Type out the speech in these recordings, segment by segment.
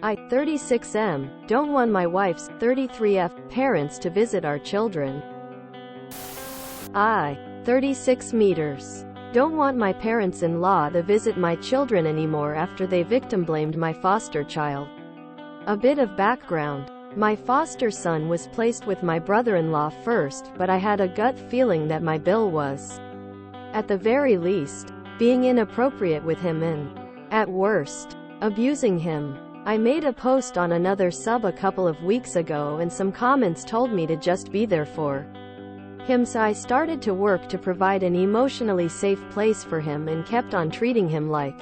I, 36M, don't want my wife's, 33F, parents to visit our children. I, 36 meters, don't want my parents-in-law to visit my children anymore after they victim-blamed my foster child. A bit of background. My foster son was placed with my brother-in-law first, but I had a gut feeling that my Bill was, at the very least, being inappropriate with him and, at worst, abusing him. I made a post on another sub a couple of weeks ago and some comments told me to just be there for him, so I started to work to provide an emotionally safe place for him and kept on treating him like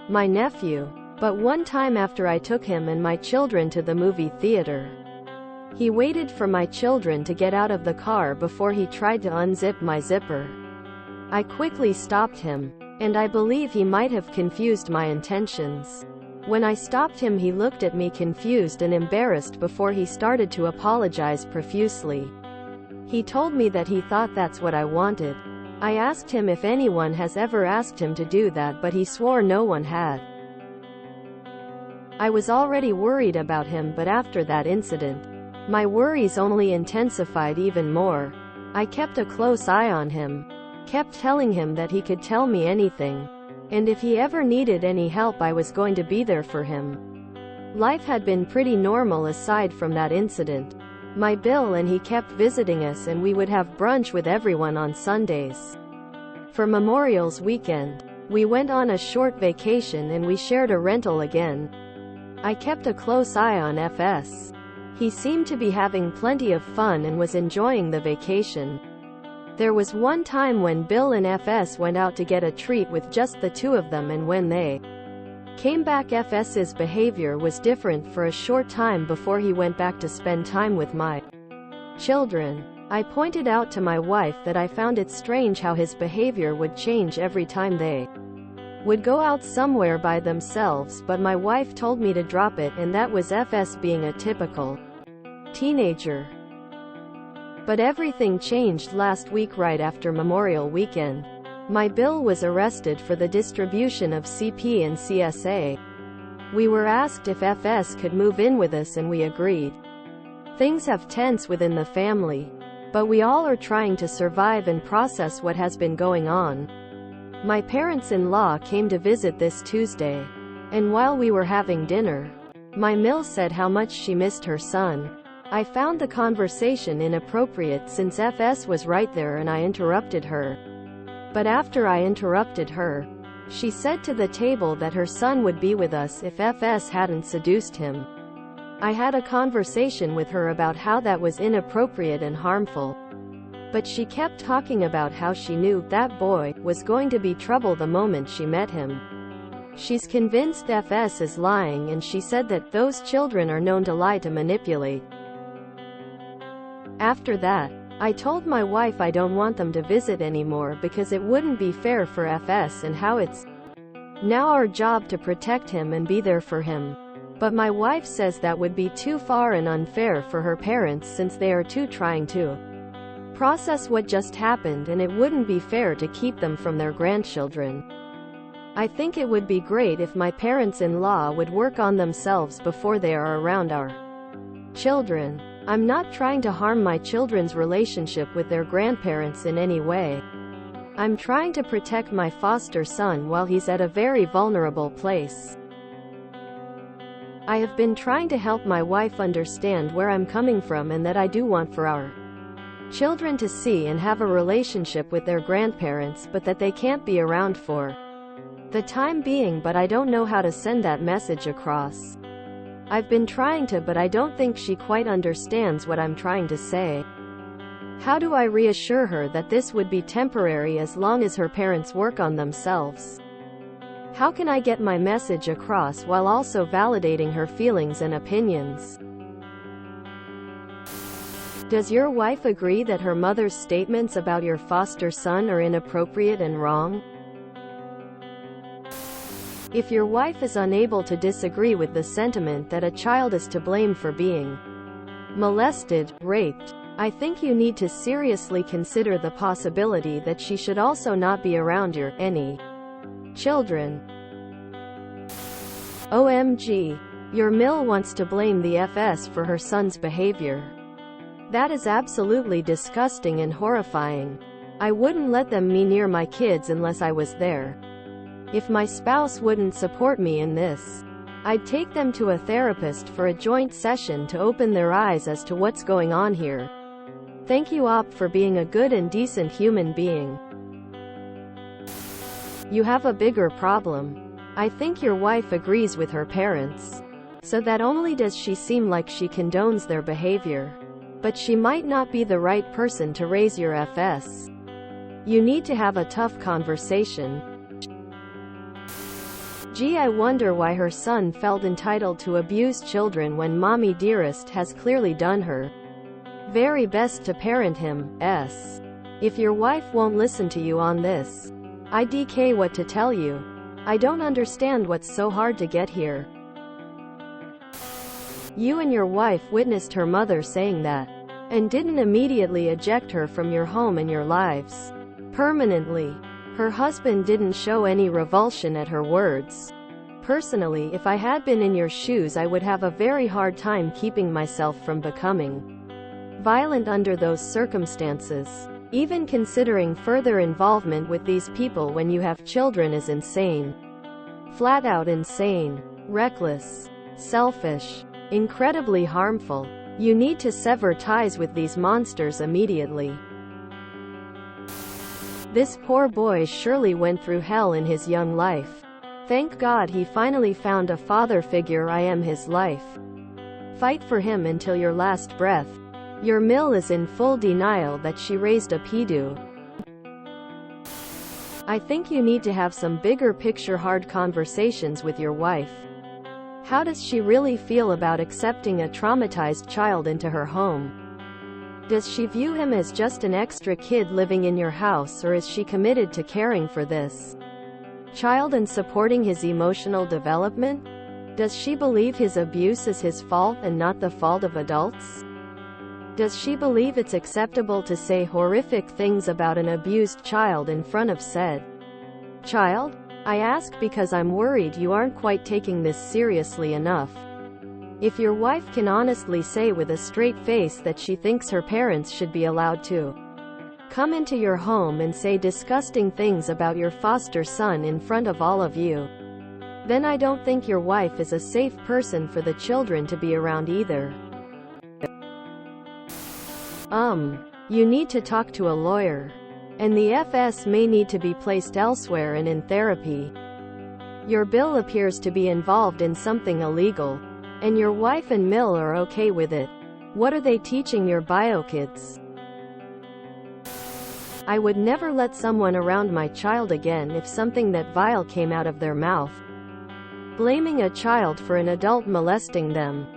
my nephew. But one time after I took him and my children to the movie theater, he waited for my children to get out of the car before he tried to unzip my zipper. I quickly stopped him, and I believe he might have confused my intentions. When I stopped him, he looked at me confused and embarrassed before he started to apologize profusely. He told me that he thought that's what I wanted. I asked him if anyone has ever asked him to do that, but he swore no one had. I was already worried about him, but after that incident, my worries only intensified even more. I kept a close eye on him, kept telling him that he could tell me anything, and if he ever needed any help I was going to be there for him. Life had been pretty normal aside from that incident. My Bill and he kept visiting us and we would have brunch with everyone on Sundays. For Memorial's weekend, we went on a short vacation and we shared a rental again. I kept a close eye on FS. He seemed to be having plenty of fun and was enjoying the vacation. There was one time when Bill and FS went out to get a treat with just the two of them, and when they came back, FS's behavior was different for a short time before he went back to spend time with my children. I pointed out to my wife that I found it strange how his behavior would change every time they would go out somewhere by themselves, but my wife told me to drop it, and that was FS being a typical teenager. But everything changed last week right after Memorial Weekend. My Bill was arrested for the distribution of CP and CSA. We were asked if FS could move in with us and we agreed. Things have tense within the family, but we all are trying to survive and process what has been going on. My parents-in-law came to visit this Tuesday, and while we were having dinner, my Mill said how much she missed her son. I found the conversation inappropriate since FS was right there and I interrupted her. But after I interrupted her, she said to the table that her son would be with us if FS hadn't seduced him. I had a conversation with her about how that was inappropriate and harmful. But she kept talking about how she knew that boy was going to be trouble the moment she met him. She's convinced FS is lying, and she said that those children are known to lie to manipulate. After that, I told my wife I don't want them to visit anymore because it wouldn't be fair for FS and how it's now our job to protect him and be there for him. But my wife says that would be too far and unfair for her parents since they are too trying to process what just happened, and it wouldn't be fair to keep them from their grandchildren. I think it would be great if my parents-in-law would work on themselves before they are around our children. I'm not trying to harm my children's relationship with their grandparents in any way. I'm trying to protect my foster son while he's at a very vulnerable place. I have been trying to help my wife understand where I'm coming from and that I do want for our children to see and have a relationship with their grandparents, but that they can't be around for the time being, but I don't know how to send that message across. I've been trying to, but I don't think she quite understands what I'm trying to say. How do I reassure her that this would be temporary as long as her parents work on themselves? How can I get my message across while also validating her feelings and opinions? Does your wife agree that her mother's statements about your foster son are inappropriate and wrong? If your wife is unable to disagree with the sentiment that a child is to blame for being molested, raped, I think you need to seriously consider the possibility that she should also not be around your any children. OMG. Your Mill wants to blame the FS for her son's behavior. That is absolutely disgusting and horrifying. I wouldn't let them be near my kids unless I was there. If my spouse wouldn't support me in this, I'd take them to a therapist for a joint session to open their eyes as to what's going on here. Thank you, Op, for being a good and decent human being. You have a bigger problem. I think your wife agrees with her parents. So that only does she seem like she condones their behavior. But she might not be the right person to raise your FS. You need to have a tough conversation. Gee, I wonder why her son felt entitled to abuse children when Mommy Dearest has clearly done her very best to parent him. If your wife won't listen to you on this, IDK what to tell you. I don't understand what's so hard to get here. You and your wife witnessed her mother saying that, and didn't immediately eject her from your home and your lives permanently. Her husband didn't show any revulsion at her words. Personally, if I had been in your shoes, I would have a very hard time keeping myself from becoming violent under those circumstances. Even considering further involvement with these people when you have children is insane. Flat out insane. Reckless. Selfish. Incredibly harmful. You need to sever ties with these monsters immediately. This poor boy surely went through hell in his young life. Thank God he finally found a father figure. I am his life. Fight for him until your last breath. Your Mill is in full denial that she raised a pedo. I think you need to have some bigger picture hard conversations with your wife. How does she really feel about accepting a traumatized child into her home? Does she view him as just an extra kid living in your house, or is she committed to caring for this child and supporting his emotional development? Does she believe his abuse is his fault and not the fault of adults? Does she believe it's acceptable to say horrific things about an abused child in front of said child? I ask because I'm worried you aren't quite taking this seriously enough. If your wife can honestly say with a straight face that she thinks her parents should be allowed to come into your home and say disgusting things about your foster son in front of all of you, then I don't think your wife is a safe person for the children to be around either. You need to talk to a lawyer. And the FS may need to be placed elsewhere and in therapy. Your Bill appears to be involved in something illegal. And your wife and Mill are okay with it. What are they teaching your bio kids? I would never let someone around my child again if something that vile came out of their mouth. Blaming a child for an adult molesting them.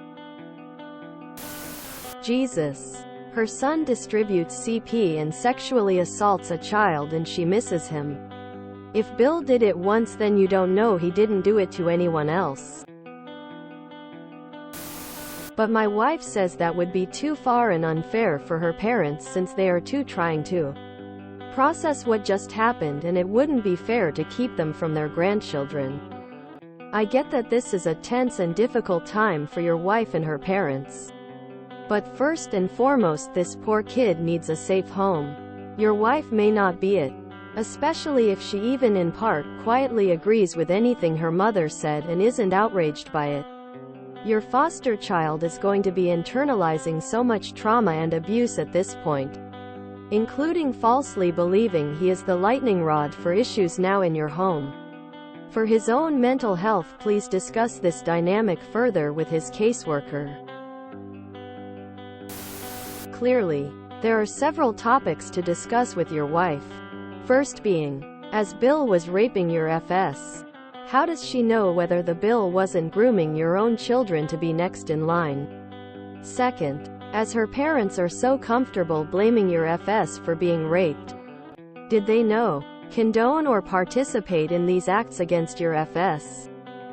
Jesus. Her son distributes CP and sexually assaults a child and she misses him. If Bill did it once, then you don't know he didn't do it to anyone else. But my wife says that would be too far and unfair for her parents since they are too trying to process what just happened, and it wouldn't be fair to keep them from their grandchildren. I get that this is a tense and difficult time for your wife and her parents. But first and foremost, this poor kid needs a safe home. Your wife may not be it, especially if she even in part quietly agrees with anything her mother said and isn't outraged by it. Your foster child is going to be internalizing so much trauma and abuse at this point, including falsely believing he is the lightning rod for issues now in your home. For his own mental health, please discuss this dynamic further with his caseworker. Clearly, there are several topics to discuss with your wife. First being, as Bill was raping your FS, how does she know whether the Bill wasn't grooming your own children to be next in line? Second, as her parents are so comfortable blaming your FS for being raped, did they know, condone or participate in these acts against your FS?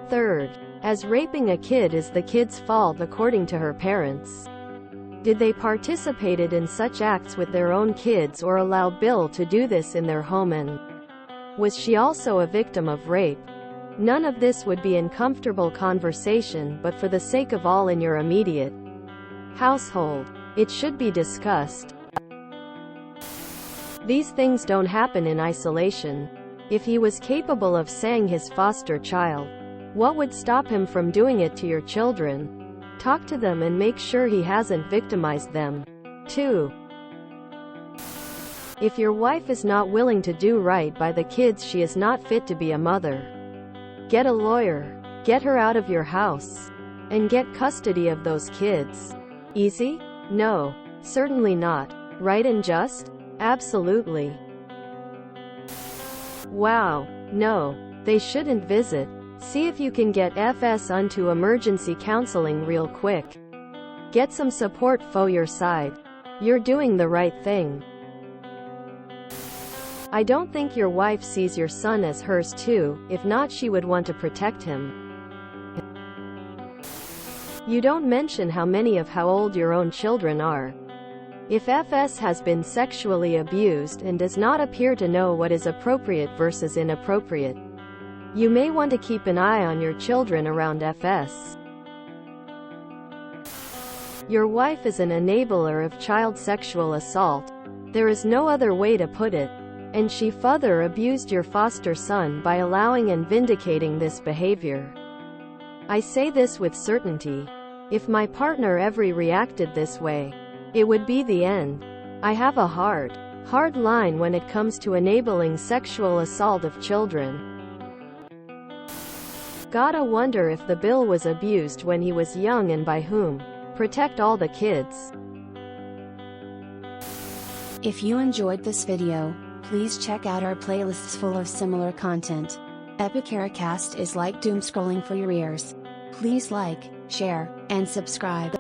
Third, as raping a kid is the kid's fault according to her parents, did they participated in such acts with their own kids or allow Bill to do this in their home, and was she also a victim of rape? None of this would be in comfortable conversation, but for the sake of all in your immediate household, it should be discussed. These things don't happen in isolation. If he was capable of saying his foster child, what would stop him from doing it to your children? Talk to them and make sure he hasn't victimized them. 2. If your wife is not willing to do right by the kids, she is not fit to be a mother. Get a lawyer. Get her out of your house. And get custody of those kids. Easy? No. Certainly not. Right and just? Absolutely. Wow. No. They shouldn't visit. See if you can get FS onto emergency counseling real quick. Get some support for your side. You're doing the right thing. I don't think your wife sees your son as hers too. If not, she would want to protect him. You don't mention how old your own children are. If FS has been sexually abused and does not appear to know what is appropriate versus inappropriate, you may want to keep an eye on your children around FS. Your wife is an enabler of child sexual assault. There is no other way to put it. And she further abused your foster son by allowing and vindicating this behavior. I say this with certainty. If my partner ever reacted this way, it would be the end. I have a hard line when it comes to enabling sexual assault of children. Gotta wonder if the bill was abused when he was young and by whom. Protect all the kids. If you enjoyed this video, please check out our playlists full of similar content. Epicaricast is like doom scrolling for your ears. Please like, share, and subscribe.